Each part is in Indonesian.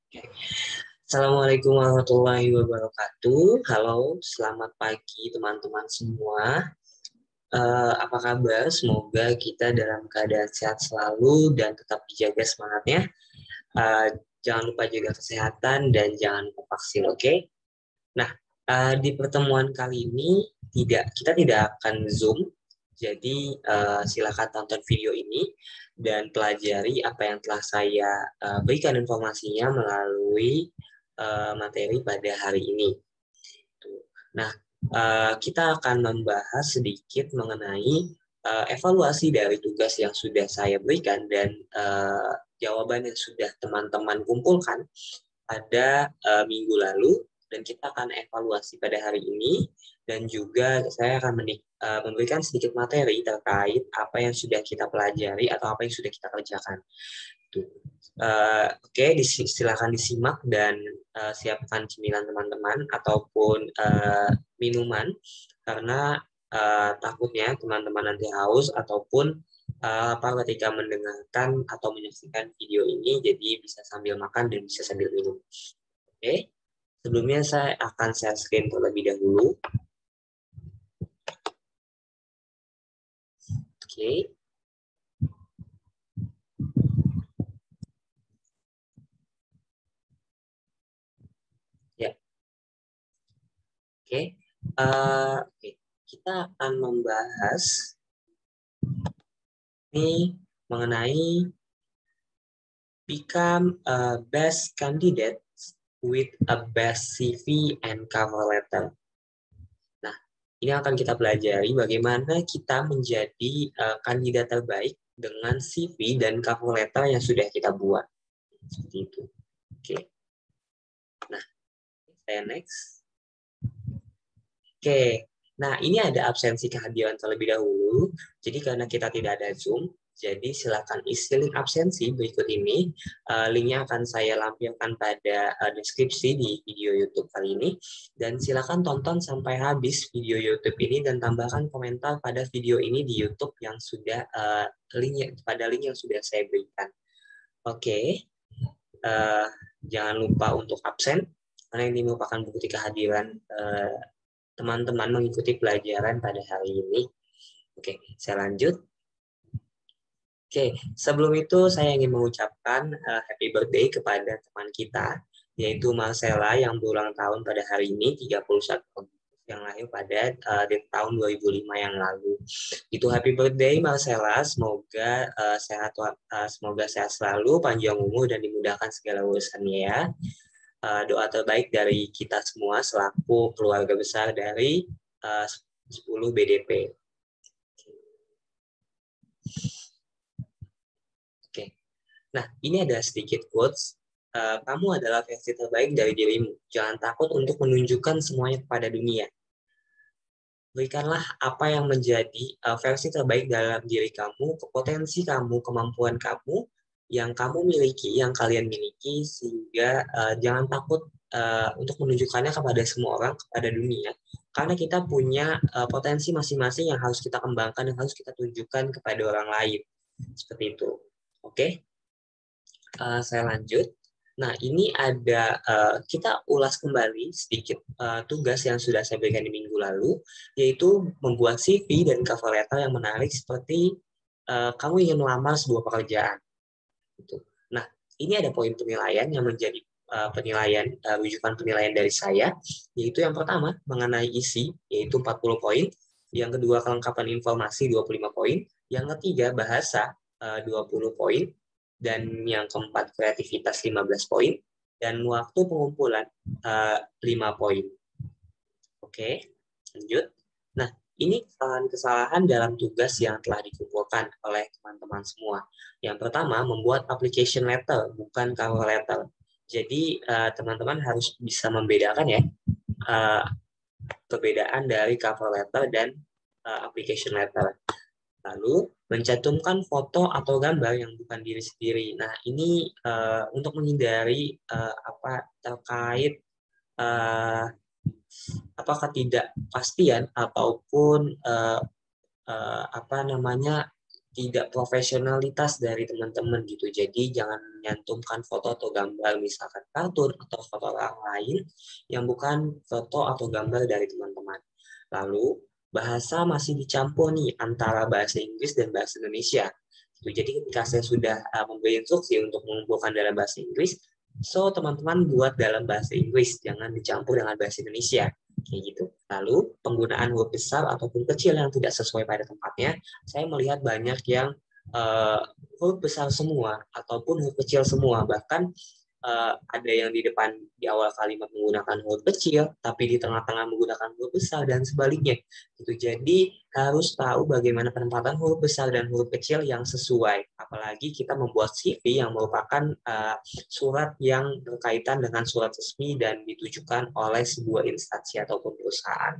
Oke. Assalamualaikum warahmatullahi wabarakatuh. Halo, selamat pagi teman-teman semua. Apa kabar? Semoga kita dalam keadaan sehat selalu dan tetap dijaga semangatnya. Jangan lupa jaga kesehatan dan jangan lupa vaksin, oke? Nah, di pertemuan kali ini kita tidak akan Zoom. Jadi silakan tonton video ini dan pelajari apa yang telah saya berikan informasinya melalui materi pada hari ini. Nah, kita akan membahas sedikit mengenai evaluasi dari tugas yang sudah saya berikan dan jawaban yang sudah teman-teman kumpulkan pada minggu lalu, dan kita akan evaluasi pada hari ini, dan juga saya akan memberikan sedikit materi terkait apa yang sudah kita pelajari atau apa yang sudah kita kerjakan. Oke, silakan disimak dan siapkan cemilan teman-teman ataupun minuman, karena takutnya teman-teman nanti haus ataupun ketika mendengarkan atau menyaksikan video ini, jadi bisa sambil makan dan bisa sambil minum. Oke, sebelumnya saya akan share screen terlebih dahulu. Oke. Ya. Oke. Oke. Kita akan membahas ini mengenai become a best candidate with a best CV and cover letter. Nah, ini akan kita pelajari bagaimana kita menjadi kandidat terbaik dengan CV dan cover letter yang sudah kita buat. Seperti itu. Oke. Nah, saya next. Oke. Nah, ini ada absensi kehadiran terlebih dahulu. Jadi karena kita tidak ada Zoom, jadi silakan isi link absensi berikut ini. Linknya akan saya lampirkan pada deskripsi di video YouTube kali ini. Dan silakan tonton sampai habis video YouTube ini dan tambahkan komentar pada video ini di YouTube yang sudah pada link yang sudah saya berikan. Oke. Jangan lupa untuk absen karena ini merupakan bukti kehadiran teman-teman mengikuti pelajaran pada hari ini. Oke, saya lanjut. Oke, sebelum itu saya ingin mengucapkan happy birthday kepada teman kita, yaitu Marcella yang berulang tahun pada hari ini, 31 Agustus, yang lahir pada di tahun 2005 yang lalu. Itu happy birthday Marcella, semoga semoga sehat selalu, panjang umur dan dimudahkan segala urusannya ya. Doa terbaik dari kita semua selaku keluarga besar dari 10 BDP. Oke. Nah, ini ada sedikit quotes. Kamu adalah versi terbaik dari dirimu. Jangan takut untuk menunjukkan semuanya kepada dunia. Berikanlah apa yang menjadi versi terbaik dalam diri kamu, potensi kamu, kemampuan kamu, yang kamu miliki, yang kalian miliki, sehingga jangan takut untuk menunjukkannya kepada semua orang, kepada dunia, karena kita punya potensi masing-masing yang harus kita kembangkan, yang harus kita tunjukkan kepada orang lain, seperti itu. Oke, saya lanjut. Nah, ini ada kita ulas kembali sedikit tugas yang sudah saya berikan di minggu lalu, yaitu membuat CV dan cover letter yang menarik seperti kamu ingin melamar sebuah pekerjaan. Gitu. Nah, ini ada poin penilaian yang menjadi rujukan penilaian dari saya, yaitu yang pertama mengenai isi, yaitu 40 poin, yang kedua kelengkapan informasi 25 poin, yang ketiga bahasa 20 poin, dan yang keempat kreativitas 15 poin, dan waktu pengumpulan 5 poin. Oke, lanjut. Nah, ini kesalahan-kesalahan dalam tugas yang telah dikumpulkan oleh teman-teman semua. Yang pertama, membuat application letter, bukan cover letter. Jadi, teman-teman harus bisa membedakan ya, perbedaan dari cover letter dan application letter. Lalu, mencantumkan foto atau gambar yang bukan diri sendiri. Nah, ini untuk menghindari terkait ketidakpastian ataupun tidak profesionalitas dari teman-teman gitu. Jadi jangan menyantumkan foto atau gambar misalkan kartun atau foto orang lain yang bukan foto atau gambar dari teman-teman. Lalu bahasa masih dicampur nih antara bahasa Inggris dan bahasa Indonesia. Gitu. Jadi ketika saya sudah memberi instruksi untuk mengumpulkan dalam bahasa Inggris, so teman-teman buat dalam bahasa Inggris, jangan dicampur dengan bahasa Indonesia. Kayak gitu. Lalu penggunaan huruf besar ataupun kecil yang tidak sesuai pada tempatnya, saya melihat banyak yang huruf besar semua ataupun huruf kecil semua, bahkan ada yang di depan di awal kalimat menggunakan huruf kecil, tapi di tengah-tengah menggunakan huruf besar dan sebaliknya. Gitu. Jadi harus tahu bagaimana penempatan huruf besar dan huruf kecil yang sesuai. Apalagi kita membuat CV yang merupakan surat yang berkaitan dengan surat resmi dan ditujukan oleh sebuah instansi ataupun perusahaan.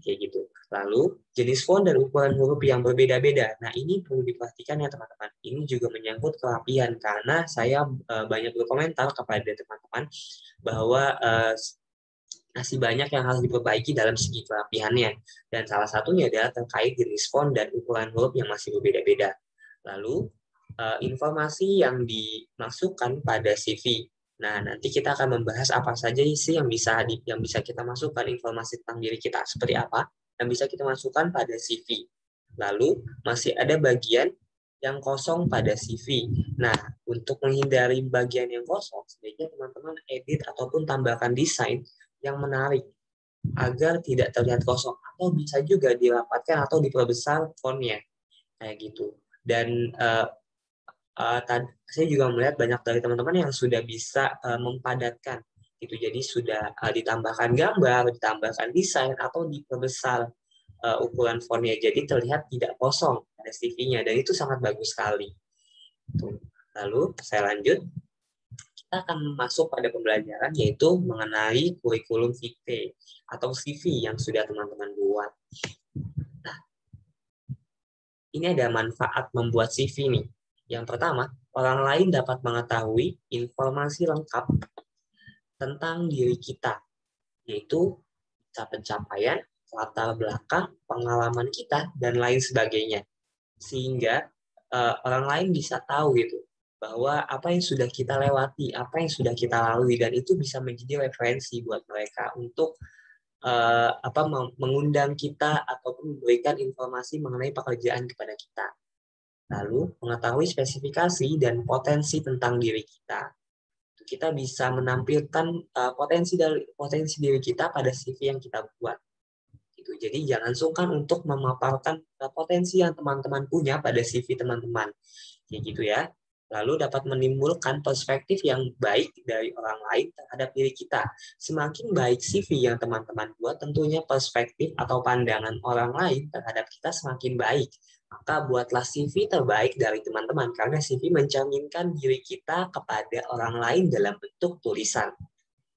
Kayak gitu. Lalu, jenis font dan ukuran huruf yang berbeda-beda. Nah, ini perlu diperhatikan ya teman-teman. Ini juga menyangkut kerapian, karena saya banyak berkomentar kepada teman-teman bahwa masih banyak yang harus diperbaiki dalam segi kerapiannya. Dan salah satunya adalah terkait jenis font dan ukuran huruf yang masih berbeda-beda. Lalu, informasi yang dimasukkan pada CV. Nah, nanti kita akan membahas apa saja sih yang bisa kita masukkan informasi tentang diri kita seperti apa yang bisa kita masukkan pada CV. Lalu masih ada bagian yang kosong pada CV. Nah, untuk menghindari bagian yang kosong, sebaiknya teman-teman edit ataupun tambahkan desain yang menarik agar tidak terlihat kosong, atau bisa juga dirapatkan atau diperbesar fontnya kayak gitu. Dan saya juga melihat banyak dari teman-teman yang sudah bisa mempadatkan gitu. Jadi sudah ditambahkan gambar, ditambahkan desain atau diperbesar ukuran fontnya, jadi terlihat tidak kosong pada CV-nya, dan itu sangat bagus sekali. Lalu saya lanjut, kita akan masuk pada pembelajaran yaitu mengenai kurikulum vitae atau CV yang sudah teman-teman buat. Nah, ini ada manfaat membuat CV nih. Yang pertama, orang lain dapat mengetahui informasi lengkap tentang diri kita, yaitu pencapaian, latar belakang, pengalaman kita, dan lain sebagainya. Sehingga orang lain bisa tahu gitu, bahwa apa yang sudah kita lewati, apa yang sudah kita lalui, dan itu bisa menjadi referensi buat mereka untuk mengundang kita ataupun memberikan informasi mengenai pekerjaan kepada kita. Lalu, mengetahui spesifikasi dan potensi tentang diri kita. Kita bisa menampilkan potensi diri kita pada CV yang kita buat. Gitu. Jadi jangan sungkan untuk memaparkan potensi yang teman-teman punya pada CV teman-teman. Kayak gitu ya. Lalu dapat menimbulkan perspektif yang baik dari orang lain terhadap diri kita. Semakin baik CV yang teman-teman buat, tentunya perspektif atau pandangan orang lain terhadap kita semakin baik. Maka buatlah CV terbaik dari teman-teman, karena CV mencerminkan diri kita kepada orang lain dalam bentuk tulisan.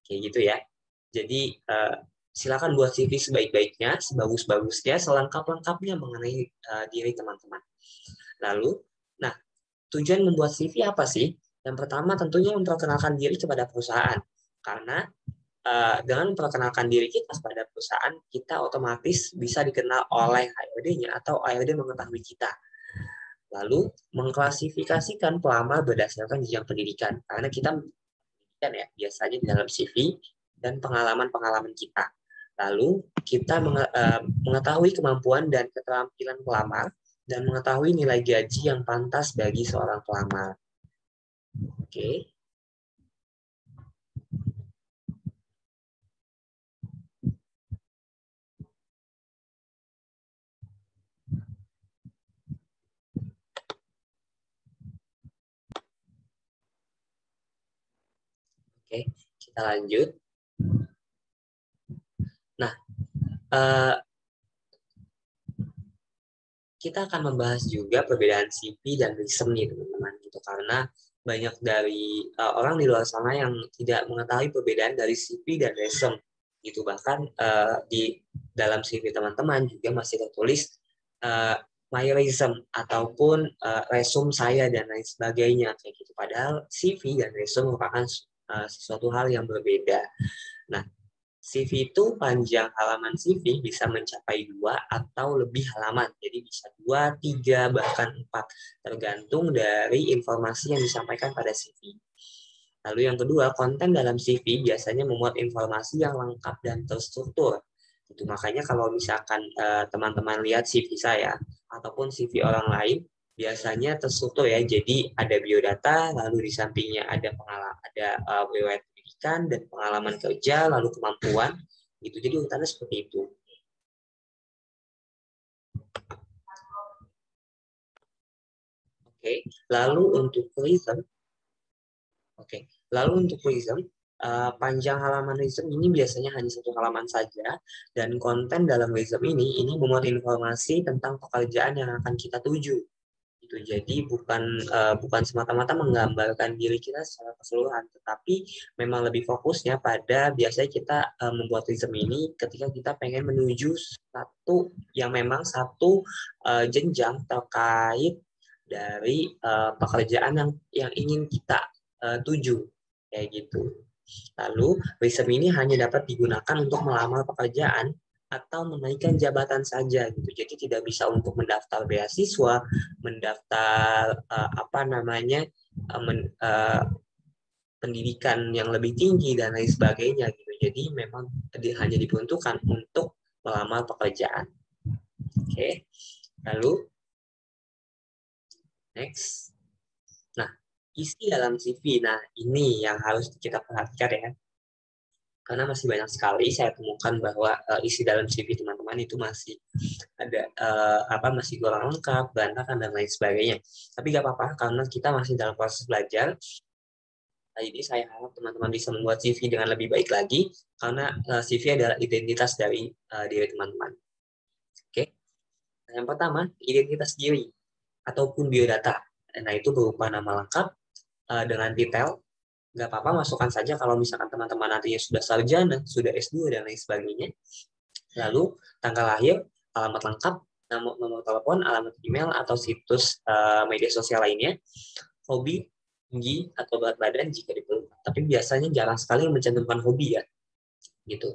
Kayak gitu ya. Jadi silakan buat CV sebaik-baiknya, sebagus-bagusnya, selengkap-lengkapnya mengenai diri teman-teman. Lalu, nah, tujuan membuat CV apa sih? Yang pertama tentunya memperkenalkan diri kepada perusahaan. Karena dengan memperkenalkan diri kita kepada perusahaan, kita otomatis bisa dikenal oleh HRD-nya atau HRD mengetahui kita. Lalu, mengklasifikasikan pelamar berdasarkan jenjang pendidikan. Karena kita kan ya biasanya di dalam CV dan pengalaman-pengalaman kita. Lalu kita mengetahui kemampuan dan keterampilan pelamar dan mengetahui nilai gaji yang pantas bagi seorang pelamar. Oke. Oke, kita lanjut. Nah, kita akan membahas juga perbedaan CV dan resume nih teman-teman, gitu, karena banyak dari orang di luar sana yang tidak mengetahui perbedaan dari CV dan resume, gitu. Bahkan di dalam CV teman-teman juga masih tertulis my resume ataupun resume saya dan lain sebagainya, kayak gitu. Padahal CV dan resume merupakan sesuatu hal yang berbeda. Nah, CV itu panjang halaman CV bisa mencapai 2 atau lebih halaman. Jadi bisa 2, 3, bahkan 4. Tergantung dari informasi yang disampaikan pada CV. Lalu yang kedua, konten dalam CV biasanya memuat informasi yang lengkap dan terstruktur. Itu makanya kalau misalkan teman-teman lihat CV saya ataupun CV orang lain, biasanya terstruktur ya. Jadi ada biodata, lalu di sampingnya ada pengalaman, ada riwayat pendidikan dan pengalaman kerja, lalu kemampuan. Gitu. Jadi urutannya seperti itu. Oke, lalu untuk reason, panjang halaman resume ini biasanya hanya 1 halaman saja, dan konten dalam resume ini memuat informasi tentang pekerjaan yang akan kita tuju. Gitu. Jadi bukan semata-mata menggambarkan diri kita secara keseluruhan, tetapi memang lebih fokusnya pada biasanya kita membuat resume ini ketika kita pengen menuju satu jenjang terkait dari pekerjaan yang ingin kita tuju, kayak gitu. Lalu resume ini hanya dapat digunakan untuk melamar pekerjaan atau menaikkan jabatan saja gitu. Jadi tidak bisa untuk mendaftar beasiswa, mendaftar pendidikan yang lebih tinggi dan lain sebagainya gitu. Jadi memang hanya diperuntukkan untuk melamar pekerjaan. Oke. Lalu next. Nah, isi dalam CV. Nah, ini yang harus kita perhatikan ya. Karena masih banyak sekali saya temukan bahwa isi dalam CV teman-teman itu masih ada masih kurang lengkap, berantakan dan lain sebagainya. Tapi nggak apa-apa karena kita masih dalam proses belajar. Nah, ini saya harap teman-teman bisa membuat CV dengan lebih baik lagi karena CV adalah identitas dari diri teman-teman. Oke. Nah, yang pertama, identitas diri ataupun biodata. Nah, itu berupa nama lengkap dengan detail. Nggak apa-apa, masukkan saja kalau misalkan teman-teman nantinya sudah sarjana, sudah S2, dan lain sebagainya. Lalu, tanggal lahir, alamat lengkap, nomor telepon, alamat email, atau situs media sosial lainnya, hobi, tinggi, atau berat badan jika diperlukan. Tapi biasanya jarang sekali mencantumkan hobi ya. Gitu.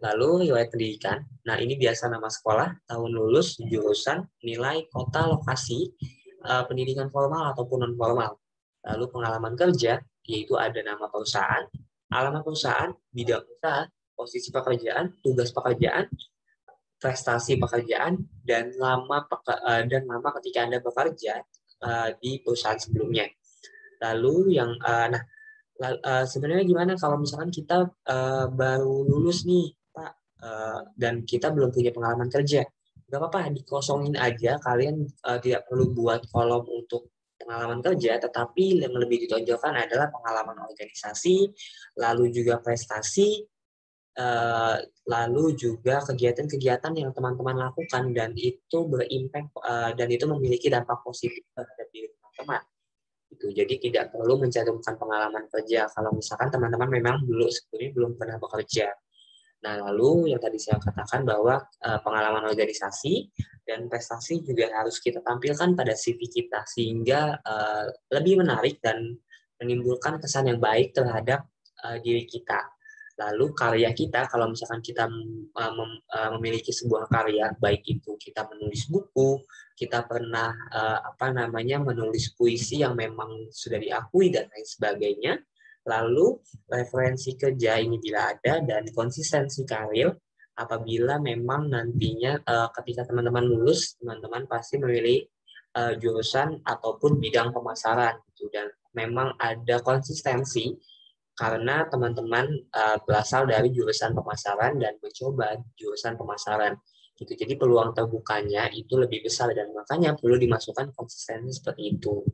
Lalu, riwayat pendidikan. Nah, ini biasa nama sekolah, tahun lulus, jurusan, nilai, kota, lokasi, pendidikan formal ataupun non-formal. Lalu pengalaman kerja, yaitu ada nama perusahaan, alamat perusahaan, bidang usaha, posisi pekerjaan, tugas pekerjaan, prestasi pekerjaan, dan lama ketika Anda bekerja di perusahaan sebelumnya. Lalu sebenarnya gimana kalau misalkan kita baru lulus nih, Pak, dan kita belum punya pengalaman kerja? Gak apa-apa, dikosongin aja. Kalian tidak perlu buat kolom untuk pengalaman kerja, tetapi yang lebih ditonjolkan adalah pengalaman organisasi, lalu juga prestasi, lalu juga kegiatan-kegiatan yang teman-teman lakukan, dan itu berimpact dan itu memiliki dampak positif terhadap diri teman-teman. Jadi tidak perlu mencantumkan pengalaman kerja kalau misalkan teman-teman memang sebelumnya belum pernah bekerja. Nah, lalu yang tadi saya katakan bahwa pengalaman organisasi dan prestasi juga harus kita tampilkan pada CV kita sehingga lebih menarik dan menimbulkan kesan yang baik terhadap diri kita. Lalu karya kita, kalau misalkan kita memiliki sebuah karya, baik itu kita menulis buku, kita pernah menulis puisi yang memang sudah diakui dan lain sebagainya. Lalu referensi kerja ini bila ada, dan konsistensi karir apabila memang nantinya ketika teman-teman lulus, teman-teman pasti memilih jurusan ataupun bidang pemasaran gitu, dan memang ada konsistensi karena teman-teman berasal dari jurusan pemasaran dan mencoba jurusan pemasaran gitu. Jadi peluang terbukanya itu lebih besar dan makanya perlu dimasukkan konsistensi seperti itu.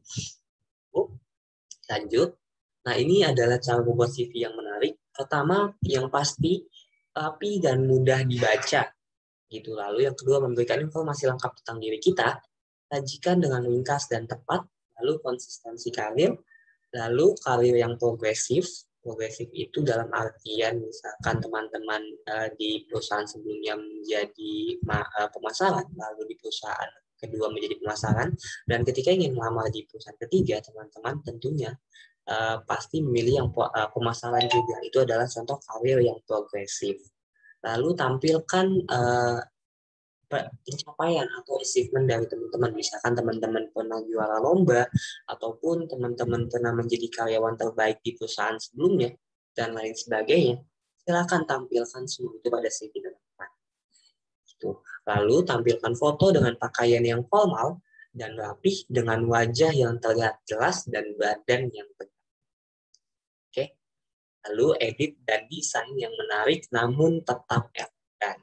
Lanjut. Nah, ini adalah cara membuat CV yang menarik. Pertama, yang pasti, rapi dan mudah dibaca. Gitu. Lalu yang kedua, memberikan informasi lengkap tentang diri kita, sajikan dengan ringkas dan tepat, lalu konsistensi karir, lalu karir yang progresif. Progresif itu dalam artian misalkan teman-teman di perusahaan sebelumnya menjadi pemasaran, lalu di perusahaan kedua menjadi pemasaran, dan ketika ingin melamar di perusahaan ketiga, teman-teman tentunya pasti memilih yang pemasaran juga. Itu adalah contoh karir yang progresif. Lalu tampilkan pencapaian atau achievement dari teman-teman. Misalkan teman-teman pernah juara lomba, ataupun teman-teman pernah menjadi karyawan terbaik di perusahaan sebelumnya, dan lain sebagainya. Silakan tampilkan semua itu pada CV teman-teman. Lalu tampilkan foto dengan pakaian yang formal dan rapih dengan wajah yang terlihat jelas dan badan yang tegak. Oke. Lalu edit dan desain yang menarik namun tetap elegan.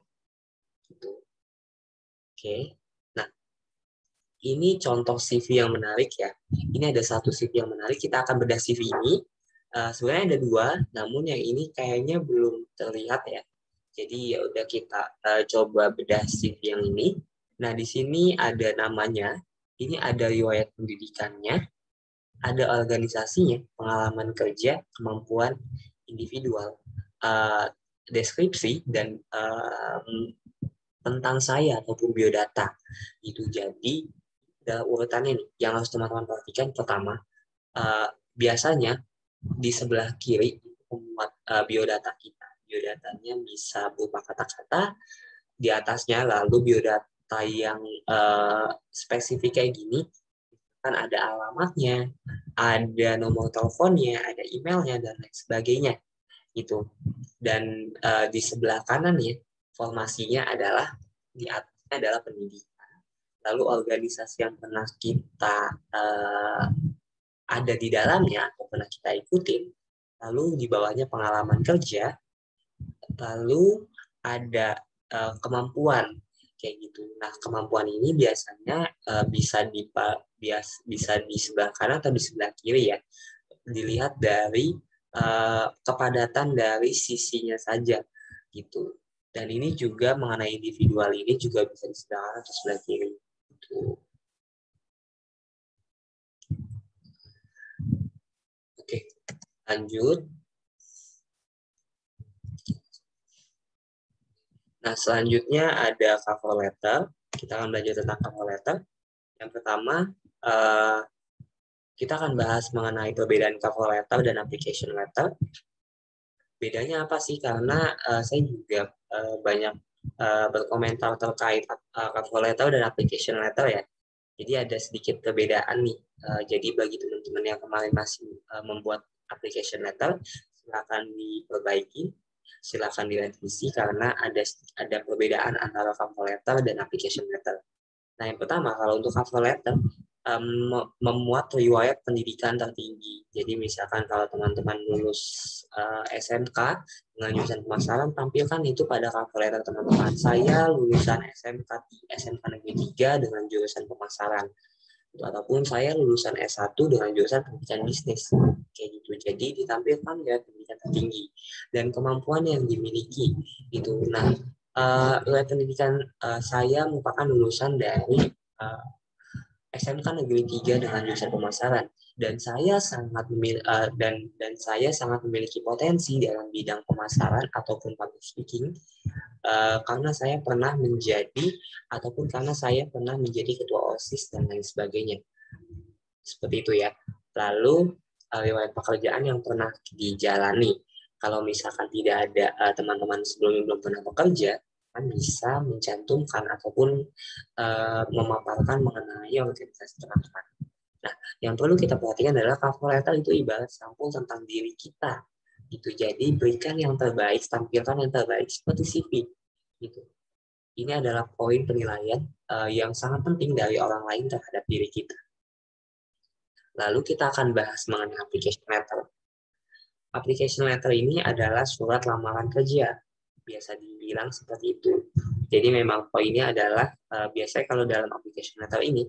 Gitu. Oke. Nah, ini contoh CV yang menarik ya. Ini ada satu CV yang menarik. Kita akan bedah CV ini. Sebenarnya ada dua, namun yang ini kayaknya belum terlihat ya. Jadi ya udah kita coba bedah CV yang ini. Nah, di sini ada namanya, ini ada riwayat pendidikannya, ada organisasinya, pengalaman kerja, kemampuan individual, deskripsi, dan tentang saya ataupun biodata. Itu jadi urutannya nih yang harus teman-teman perhatikan. Pertama, biasanya di sebelah kiri membuat biodata kita. Biodatanya bisa berupa kata-kata, di atasnya lalu biodata yang spesifik kayak gini, kan ada alamatnya, ada nomor teleponnya, ada emailnya, dan lain sebagainya. Gitu. Dan di sebelah kanan ya, formasinya adalah, di atasnya adalah pendidikan, lalu organisasi yang pernah kita ada di dalamnya atau pernah kita ikutin, lalu di bawahnya pengalaman kerja, lalu ada kemampuan kayak gitu. Nah, kemampuan ini biasanya bisa di sebelah kanan atau di sebelah kiri ya. Dilihat dari kepadatan dari sisinya saja gitu. Dan ini juga mengenai individual ini juga bisa di sebelah kanan atau sebelah kiri. Gitu. Oke, lanjut. Nah, selanjutnya ada cover letter. Kita akan belajar tentang cover letter. Yang pertama, kita akan bahas mengenai perbedaan cover letter dan application letter. Bedanya apa sih? Karena saya juga banyak berkomentar terkait cover letter dan application letter ya. Jadi ada sedikit perbedaan nih. Jadi bagi teman-teman yang kemarin masih membuat application letter, silakan diperbaiki, silakan direvisi karena ada perbedaan antara cover letter dan application letter. Nah, yang pertama, kalau untuk cover letter, memuat riwayat pendidikan tertinggi. Jadi misalkan kalau teman-teman lulus SMK dengan jurusan pemasaran, tampilkan itu pada cover letter teman-teman. Saya lulusan SMK Negeri 3 dengan jurusan pemasaran. Ataupun saya lulusan S1 dengan jurusan pendidikan bisnis. Kayak gitu. Jadi ditampilkan ya pendidikan tertinggi dan kemampuan yang dimiliki. Gitu. Nah, riwayat pendidikan saya merupakan lulusan dari SMK Negeri 3 dengan jurusan pemasaran, dan saya sangat memiliki potensi dalam bidang pemasaran ataupun public speaking karena saya pernah menjadi ketua OSIS dan lain sebagainya. Seperti itu ya. Lalu riwayat pekerjaan yang pernah dijalani. Kalau misalkan tidak ada teman-teman sebelumnya belum pernah bekerja, bisa mencantumkan ataupun memaparkan mengenai organisasi teman-teman. Nah, yang perlu kita perhatikan adalah cover letter itu ibarat sampul tentang diri kita. Gitu. Jadi berikan yang terbaik, tampilkan yang terbaik seperti CV. Gitu. Ini adalah poin penilaian yang sangat penting dari orang lain terhadap diri kita. Lalu kita akan bahas mengenai application letter. Application letter ini adalah surat lamaran kerja. Biasa dibilang seperti itu. Jadi memang poinnya adalah biasanya kalau dalam application letter ini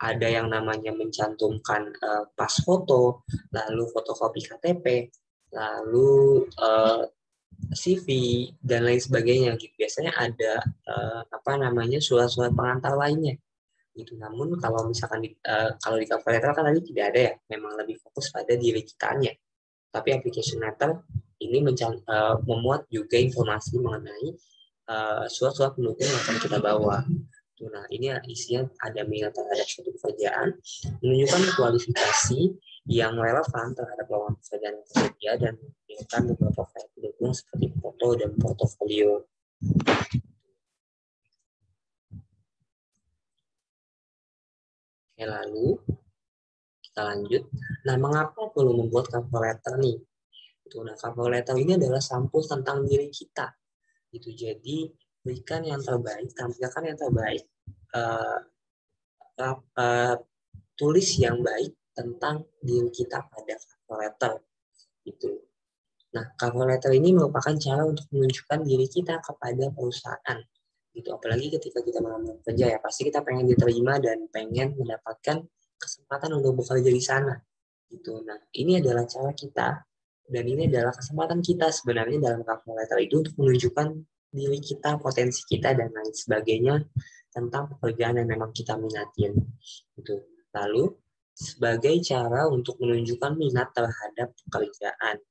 ada yang namanya mencantumkan pas foto, lalu fotokopi KTP, lalu CV dan lain sebagainya. Gitu. Biasanya ada surat-surat pengantar lainnya. Gitu. Namun kalau misalkan kalau di cover letter kan tadi tidak ada ya, memang lebih fokus pada diri kitanya. Tapi application letter ini memuat juga informasi mengenai surat-surat pendukung yang akan kita bawa. Nah, ini isinya ada minat terhadap suatu pekerjaan, menunjukkan kualifikasi, yang relevan terhadap lowongan pekerjaan yang tersedia dan menampilkan beberapa file pendukung seperti foto dan portofolio. Oke, lalu kita lanjut. Nah, mengapa perlu membuat cover letter nih? Nah, cover letter ini adalah sampul tentang diri kita. Jadi, berikan yang terbaik, tampilkan yang terbaik, tulis yang baik tentang diri kita pada cover letter. Nah, cover letter ini merupakan cara untuk menunjukkan diri kita kepada perusahaan. Apalagi ketika kita melamar kerja ya, pasti kita pengen diterima dan pengen mendapatkan kesempatan untuk bekerja di sana. Nah, ini adalah cara kita dan ini adalah kesempatan kita sebenarnya dalam cover letter itu untuk menunjukkan diri kita, potensi kita dan lain sebagainya tentang pekerjaan yang memang kita minatin. Lalu sebagai cara untuk menunjukkan minat terhadap pekerjaan.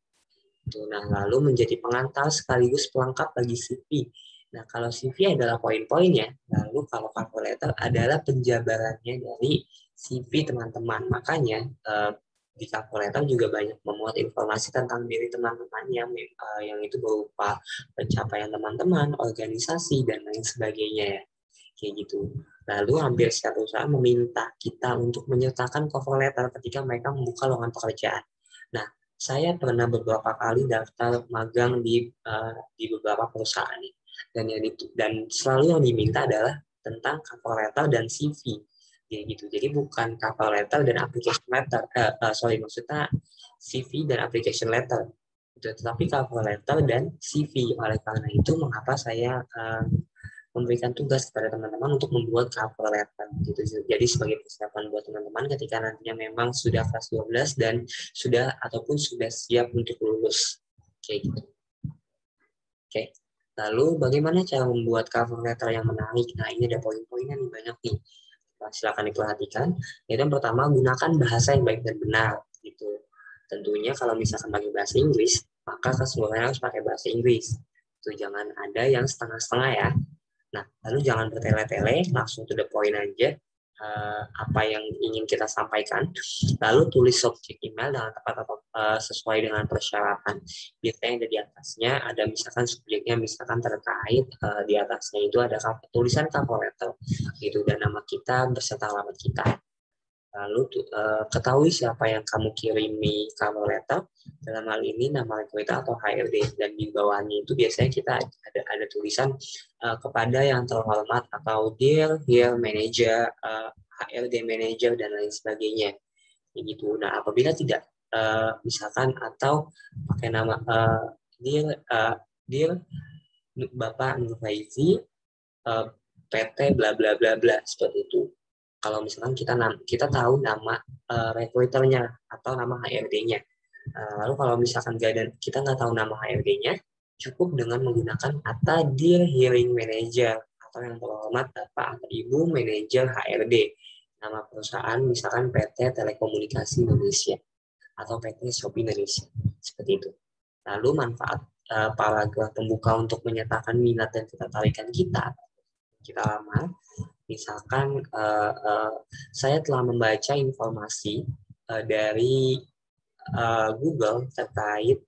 Nah, lalu menjadi pengantar sekaligus pelengkap bagi CV. Nah, kalau CV adalah poin-poinnya, lalu kalau cover letter adalah penjabarannya dari CV teman-teman. Makanya di cover letter juga banyak memuat informasi tentang diri teman-teman yang itu berupa pencapaian teman-teman, organisasi dan lain sebagainya ya. Kayak gitu. Lalu hampir setiap perusahaan meminta kita untuk menyertakan cover letter ketika mereka membuka lowongan pekerjaan. Nah, saya pernah beberapa kali daftar magang di beberapa perusahaan dan selalu yang diminta adalah tentang cover letter dan CV. Jadi bukan cover letter dan application letter, maksudnya CV dan application letter. Tetapi cover letter dan CV. Oleh karena itu, mengapa saya memberikan tugas kepada teman-teman untuk membuat cover letter Jadi sebagai persiapan buat teman-teman ketika nantinya memang sudah kelas 12 dan sudah siap untuk lulus. Kayak gitu. Oke. Lalu bagaimana cara membuat cover letter yang menarik? Nah, ini ada poin-poinnya nih, banyak nih. Silakan diperhatikan. Yang pertama, gunakan bahasa yang baik dan benar Tentunya kalau misalkan pakai bahasa Inggris, maka keseluruhannya harus pakai bahasa Inggris. Jangan ada yang setengah-setengah ya. Nah, lalu jangan bertele-tele, langsung to the point aja apa yang ingin kita sampaikan. Lalu tulis subjek email dengan tepat atau sesuai dengan persyaratan. Biasanya ada di atasnya, ada misalkan subjeknya misalkan terkait, di atasnya itu ada tulisan cover letter, dan nama kita beserta alamat kita. Lalu ketahui siapa yang kamu kirimi cover letter, dalam hal ini nama recruiter atau HRD, dan di bawahnya itu biasanya kita ada tulisan kepada yang terhormat atau dear manager, HRD manager dan lain sebagainya. Nah, apabila tidak misalkan atau pakai nama dear Bapak Nur Faizi, PT bla bla bla bla, seperti itu. Kalau misalkan kita tahu nama recruiternya atau nama HRD-nya. Lalu kalau misalkan kita nggak tahu nama HRD-nya, cukup dengan menggunakan kata Dear Hiring Manager atau yang terhormat Bapak atau Ibu Manager HRD. Nama perusahaan misalkan PT Telekomunikasi Indonesia atau PT Shopee Indonesia. Seperti itu. Lalu manfaat paragraf pembuka untuk menyatakan minat dan ketertarikan kita lamar. Misalkan saya telah membaca informasi dari Google terkait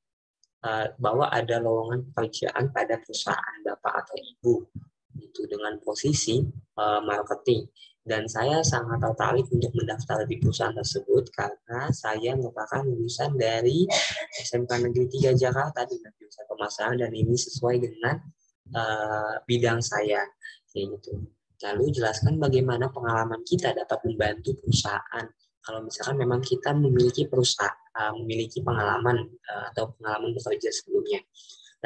bahwa ada lowongan pekerjaan pada perusahaan Bapak atau Ibu dengan posisi marketing, dan saya sangat tertarik untuk mendaftar di perusahaan tersebut karena saya merupakan lulusan dari SMK Negeri 3 Jakarta dengan jurusan pemasaran dan ini sesuai dengan bidang saya. Lalu jelaskan bagaimana pengalaman kita dapat membantu perusahaan. Kalau misalkan memang kita memiliki memiliki pengalaman atau pengalaman bekerja sebelumnya.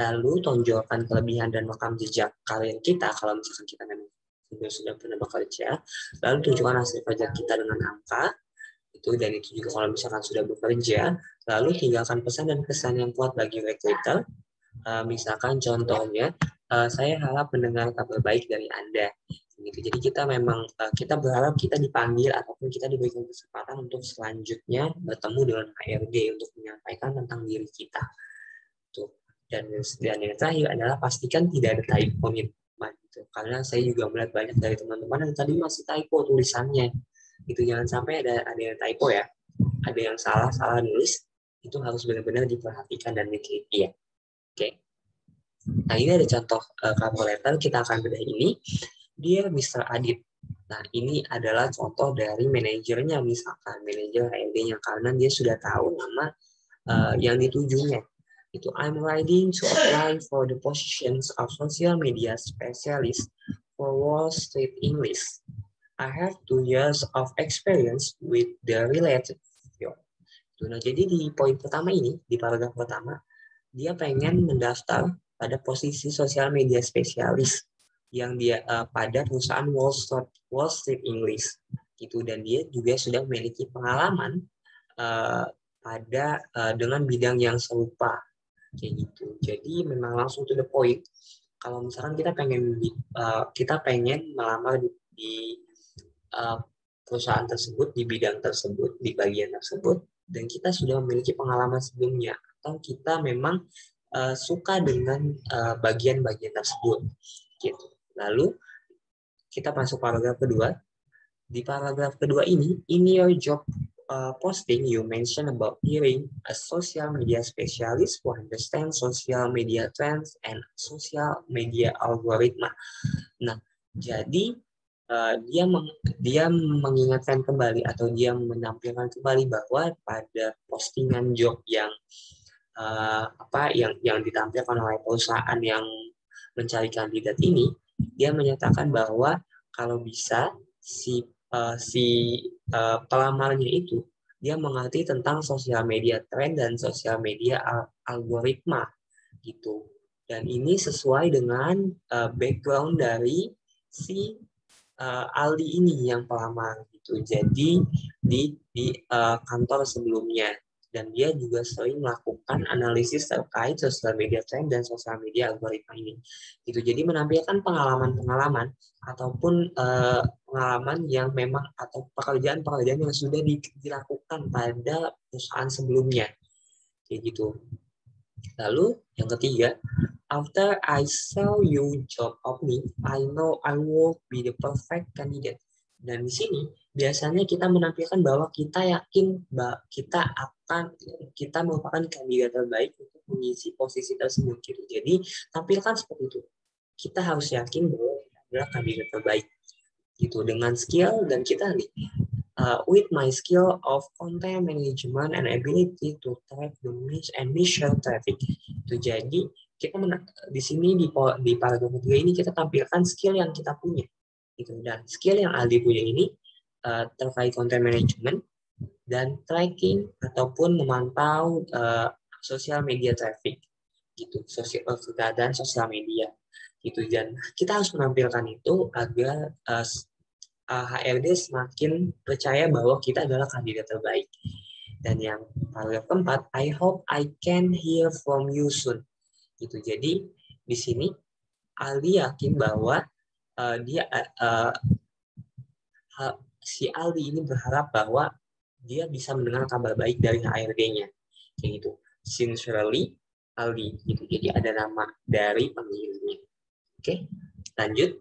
Lalu tonjolkan kelebihan dan rekam jejak karir kita kalau misalkan kita memang sudah pernah bekerja. Lalu tunjukkan hasil kerja kita dengan angka. Dan itu juga kalau misalkan sudah bekerja. Lalu tinggalkan pesan dan kesan yang kuat bagi recruiter. Misalkan contohnya, saya harap mendengar kabar baik dari Anda. Jadi kita memang kita berharap kita dipanggil ataupun kita diberikan kesempatan untuk selanjutnya bertemu dengan HRD untuk menyampaikan tentang diri kita. Dan yang terakhir adalah pastikan tidak ada typo karena saya juga melihat banyak dari teman-teman yang tadi masih typo tulisannya. Jangan sampai ada yang typo ya. ada yang salah nulis, itu harus benar-benar diperhatikan dan diteliti ya. Oke. Nah, ini ada contoh cover letter, kita akan bedah ini. Dear Mr. Adit. Nah, ini adalah contoh dari manajernya, misalkan manajer HRD-nya, karena dia sudah tahu nama yang ditujunya. Itu I'm writing to apply for the positions of social media specialist for Wall Street English. I have 2 years of experience with the related field. Nah, jadi di poin pertama ini, di paragraf pertama, dia pengen mendaftar pada posisi sosial media spesialis yang dia pada perusahaan Wall Street English gitu, dan dia juga sudah memiliki pengalaman dengan bidang yang serupa kayak gitu. Jadi memang langsung to the point. Kalau misalkan kita pengen melamar di perusahaan tersebut, di bidang tersebut, di bagian tersebut, dan kita sudah memiliki pengalaman sebelumnya, atau kita memang suka dengan bagian-bagian tersebut gitu. Lalu kita masuk paragraf kedua. Di paragraf kedua ini, in your job posting you mention about hiring a social media specialist who understand social media trends and social media algoritma. Nah, jadi dia mengingatkan kembali atau dia menampilkan kembali bahwa pada postingan job yang yang ditampilkan oleh perusahaan yang mencari kandidat ini, dia menyatakan bahwa kalau bisa si pelamarnya itu dia mengerti tentang sosial media trend dan sosial media algoritma gitu. Dan ini sesuai dengan background dari si Aldi ini yang pelamar gitu. Jadi di kantor sebelumnya, dan dia juga sering melakukan analisis terkait sosial media trend dan sosial media algoritma ini. Gitu. Jadi menampilkan pengalaman-pengalaman ataupun pengalaman yang memang atau pekerjaan-pekerjaan yang sudah dilakukan pada perusahaan sebelumnya. Kayak gitu. Lalu yang ketiga, after I saw you job opening, I know I will be the perfect candidate. Dan di sini biasanya kita menampilkan bahwa kita yakin bahwa kita merupakan kandidat terbaik untuk mengisi posisi tersebut gitu. Jadi tampilkan seperti itu. Kita harus yakin bahwa kita adalah kandidat terbaik gitu, dengan skill, dan kita with my skill of content management and ability to track the niche and measure traffic. Itu jadi kita di sini di paragraf kedua ini kita tampilkan skill yang kita punya. Gitu. Dan skill yang Aldi punya ini terkait content management dan tracking ataupun memantau sosial media traffic gitu, keadaan sosial media gitu. Dan kita harus menampilkan itu agar HRD semakin percaya bahwa kita adalah kandidat terbaik. Dan yang paragraf keempat, I hope I can hear from you soon. Gitu. Jadi di sini Aldi yakin bahwa si Aldi ini berharap bahwa dia bisa mendengar kabar baik dari HRD-nya. Kayak gitu. Sincerely Aldi. Gitu. Jadi ada nama dari pemilihnya. Oke, lanjut.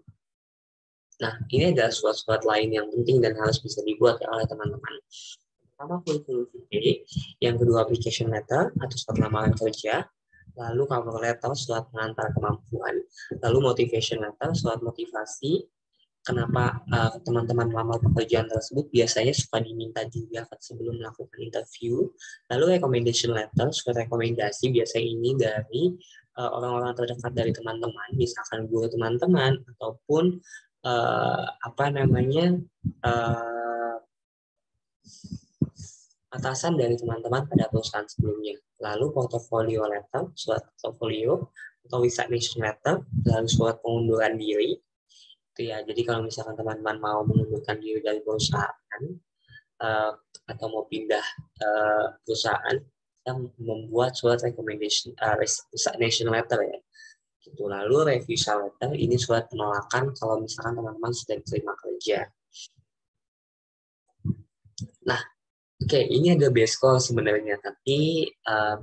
Nah, ini adalah surat-surat lain yang penting dan harus bisa dibuat oleh teman-teman. Pertama, kurikulum vitae, yang kedua application letter atau surat lamaran kerja, lalu cover letter, surat pengantar kemampuan, lalu motivation letter, surat motivasi. Kenapa teman-teman melamar pekerjaan tersebut biasanya suka diminta juga sebelum melakukan interview. Lalu recommendation letter, surat rekomendasi, biasanya ini dari orang-orang terdekat dari teman-teman, misalkan guru teman-teman ataupun atasan dari teman-teman pada perusahaan sebelumnya. Lalu portfolio letter, surat portfolio atau resignation letter, lalu surat pengunduran diri. Itu ya, jadi kalau misalkan teman-teman mau mengundurkan diri dari perusahaan atau mau pindah perusahaan, kita membuat surat resignation letter ya. Gitu. Lalu refusal letter, ini surat penolakan kalau misalkan teman-teman sudah diterima kerja. Nah, oke, ini ada base call sebenarnya, tapi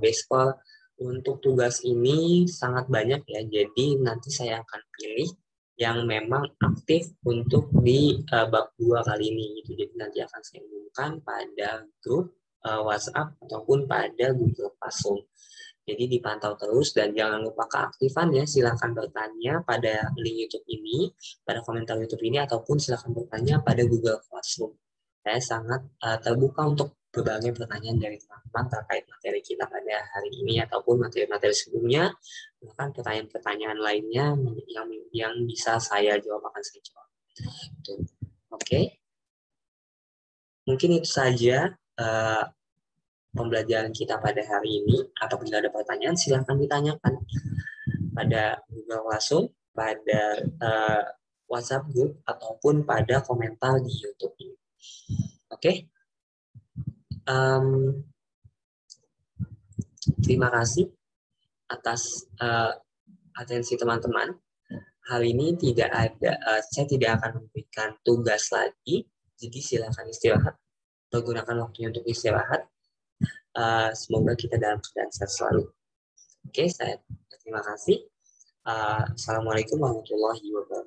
base call untuk tugas ini sangat banyak ya, jadi nanti saya akan pilih yang memang aktif untuk di bab 2 kali ini gitu. Jadi nanti akan saya umumkan pada grup WhatsApp ataupun pada Google Classroom. Jadi dipantau terus dan jangan lupa keaktifan ya. Silakan bertanya pada link YouTube ini, pada komentar YouTube ini, ataupun silakan bertanya pada Google Classroom. Saya sangat terbuka untuk berbagai pertanyaan dari teman-teman terkait materi kita pada hari ini ataupun materi-materi sebelumnya, bahkan pertanyaan-pertanyaan lainnya yang bisa saya jawab akan saya jawab. Oke. Mungkin itu saja pembelajaran kita pada hari ini. Atau bila ada pertanyaan, silahkan ditanyakan pada Google Classroom, pada WhatsApp group, ataupun pada komentar di YouTube ini. Oke. Terima kasih atas atensi teman-teman. Hari ini saya tidak akan memberikan tugas lagi, jadi silakan istirahat, pergunakan waktunya untuk istirahat. Semoga kita dalam keadaan sehat selalu. Oke, saya terima kasih. Assalamualaikum warahmatullahi wabarakatuh.